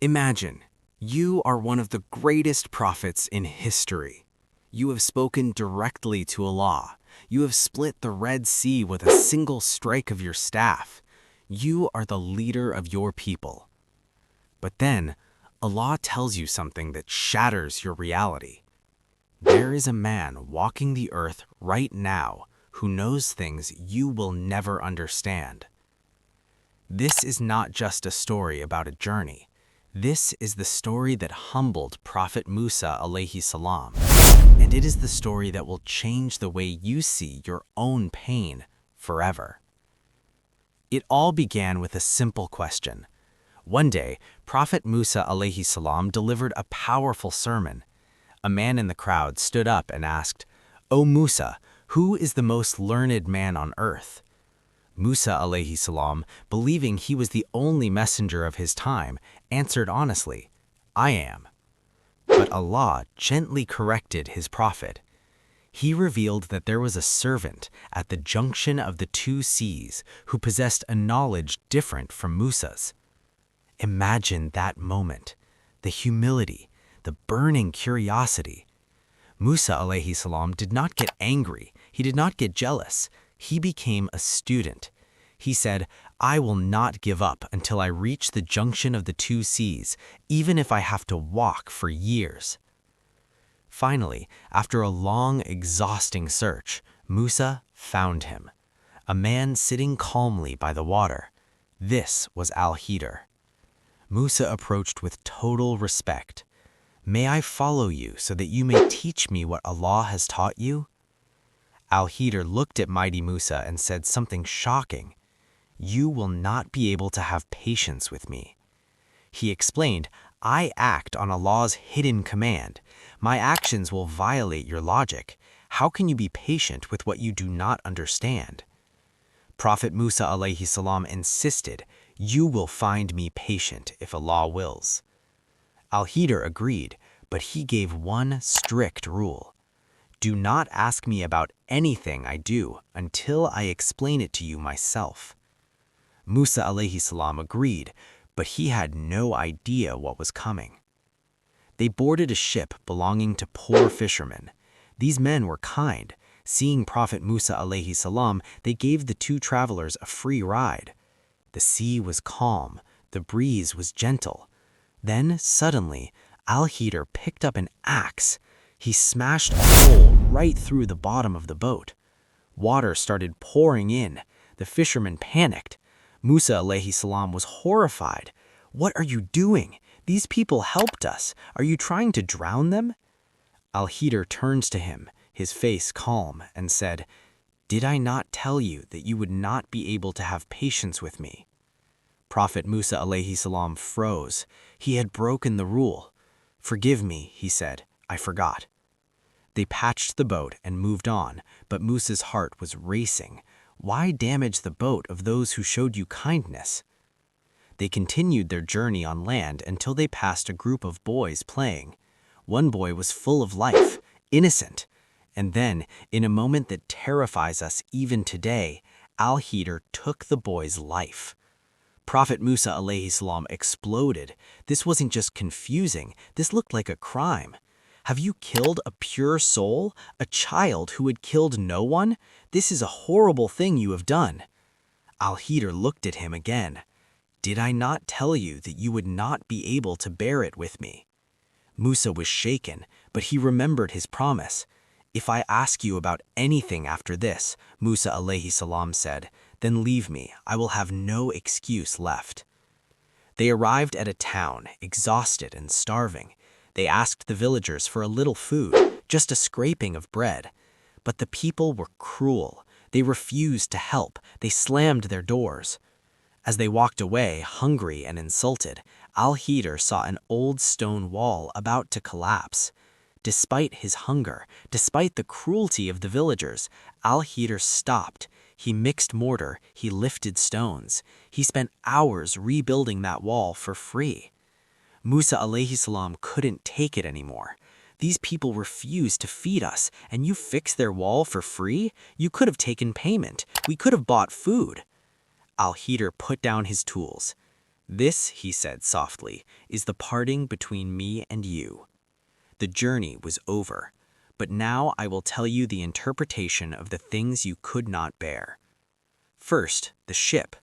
Imagine, you are one of the greatest prophets in history. You have spoken directly to Allah. You have split the Red Sea with a single strike of your staff. You are the leader of your people. But then, Allah tells you something that shatters your reality. There is a man walking the earth right now who knows things you will never understand. This is not just a story about a journey. This is the story that humbled Prophet Musa alayhi salam, and it is the story that will change the way you see your own pain forever. It all began with a simple question. One day, Prophet Musa alayhi salam delivered a powerful sermon. A man in the crowd stood up and asked, "O Musa, who is the most learned man on earth?" Musa alayhi salam, believing he was the only messenger of his time, answered honestly, "I am." But Allah gently corrected his prophet. He revealed that there was a servant at the junction of the two seas who possessed a knowledge different from Musa's. Imagine that moment, the humility, the burning curiosity. Musa alayhi salam did not get angry, he did not get jealous. He became a student. He said, "I will not give up until I reach the junction of the two seas, even if I have to walk for years." Finally, after a long, exhausting search, Musa found him, a man sitting calmly by the water. This was Al-Hidr. Musa approached with total respect. "May I follow you so that you may teach me what Allah has taught you?" Al-Hidr looked at mighty Musa and said something shocking. "You will not be able to have patience with me." He explained, "I act on Allah's hidden command. My actions will violate your logic. How can you be patient with what you do not understand?" Prophet Musa alayhi salam insisted, "You will find me patient if Allah wills." Al-Hidr agreed, but he gave one strict rule. "Do not ask me about anything I do until I explain it to you myself." Musa alayhi salam agreed, but he had no idea what was coming. They boarded a ship belonging to poor fishermen. These men were kind. Seeing Prophet Musa alayhi salam, they gave the two travelers a free ride. The sea was calm, the breeze was gentle. Then, suddenly, Al-Hidr picked up an axe. He smashed a hole right through the bottom of the boat. Water started pouring in. The fishermen panicked. Musa alayhi salam was horrified. "What are you doing? These people helped us. Are you trying to drown them?" Al-Hidr turns to him, his face calm, and said, "Did I not tell you that you would not be able to have patience with me?" Prophet Musa alayhi salam froze. He had broken the rule. "Forgive me," he said, "I forgot." They patched the boat and moved on, but Musa's heart was racing. Why damage the boat of those who showed you kindness? They continued their journey on land until they passed a group of boys playing. One boy was full of life, innocent. And then, in a moment that terrifies us even today, Al-Hidr took the boy's life. Prophet Musa alayhi salam exploded. This wasn't just confusing, this looked like a crime. "Have you killed a pure soul, a child who had killed no one? This is a horrible thing you have done." Al-Hidr looked at him again. "Did I not tell you that you would not be able to bear it with me?" Musa was shaken, but he remembered his promise. "If I ask you about anything after this," Musa alayhi salam said, "then leave me, I will have no excuse left." They arrived at a town, exhausted and starving. They asked the villagers for a little food, just a scraping of bread. But the people were cruel. They refused to help. They slammed their doors. As they walked away, hungry and insulted, Al-Hidr saw an old stone wall about to collapse. Despite his hunger, despite the cruelty of the villagers, Al-Hidr stopped. He mixed mortar, he lifted stones. He spent hours rebuilding that wall for free. Musa alayhi salam couldn't take it anymore. "These people refuse to feed us, and you fix their wall for free? You could have taken payment. We could have bought food." Al-Hidr put down his tools. "This," he said softly, "is the parting between me and you." The journey was over, but now I will tell you the interpretation of the things you could not bear. First, the ship.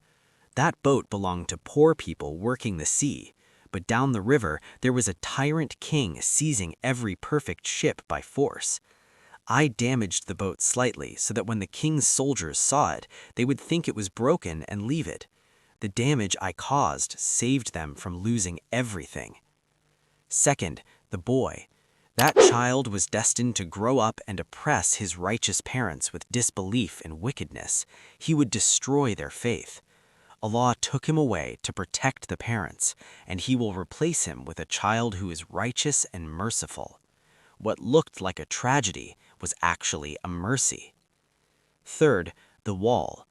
That boat belonged to poor people working the sea, but down the river there was a tyrant king seizing every perfect ship by force. I damaged the boat slightly so that when the king's soldiers saw it, they would think it was broken and leave it. The damage I caused saved them from losing everything. Second, the boy. That child was destined to grow up and oppress his righteous parents with disbelief and wickedness. He would destroy their faith. Allah took him away to protect the parents, and he will replace him with a child who is righteous and merciful. What looked like a tragedy was actually a mercy. Third, the wall.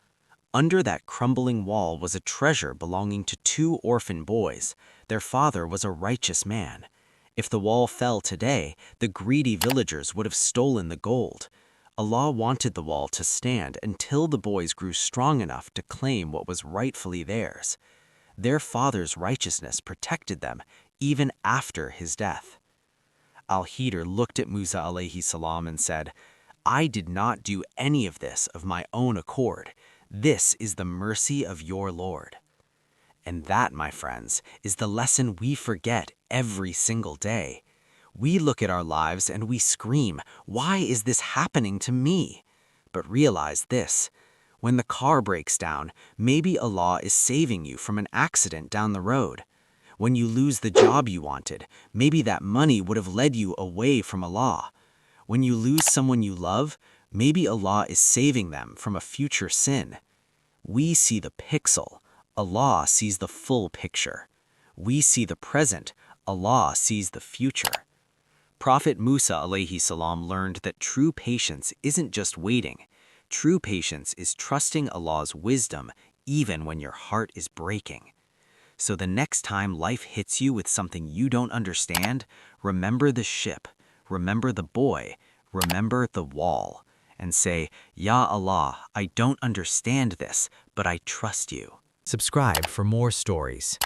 Under that crumbling wall was a treasure belonging to two orphan boys. Their father was a righteous man. If the wall fell today, the greedy villagers would have stolen the gold. Allah wanted the wall to stand until the boys grew strong enough to claim what was rightfully theirs. Their father's righteousness protected them even after his death. Al-Hidr looked at Musa alayhi salam and said, "I did not do any of this of my own accord. This is the mercy of your Lord." And that, my friends, is the lesson we forget every single day. We look at our lives and we scream, "Why is this happening to me?" But realize this: when the car breaks down, maybe Allah is saving you from an accident down the road. When you lose the job you wanted, maybe that money would have led you away from Allah. When you lose someone you love, maybe Allah is saving them from a future sin. We see the pixel, Allah sees the full picture. We see the present, Allah sees the future. Prophet Musa alayhi salam learned that true patience isn't just waiting. True patience is trusting Allah's wisdom even when your heart is breaking. So the next time life hits you with something you don't understand, remember the ship, remember the boy, remember the wall, and say, "Ya Allah, I don't understand this, but I trust you." Subscribe for more stories.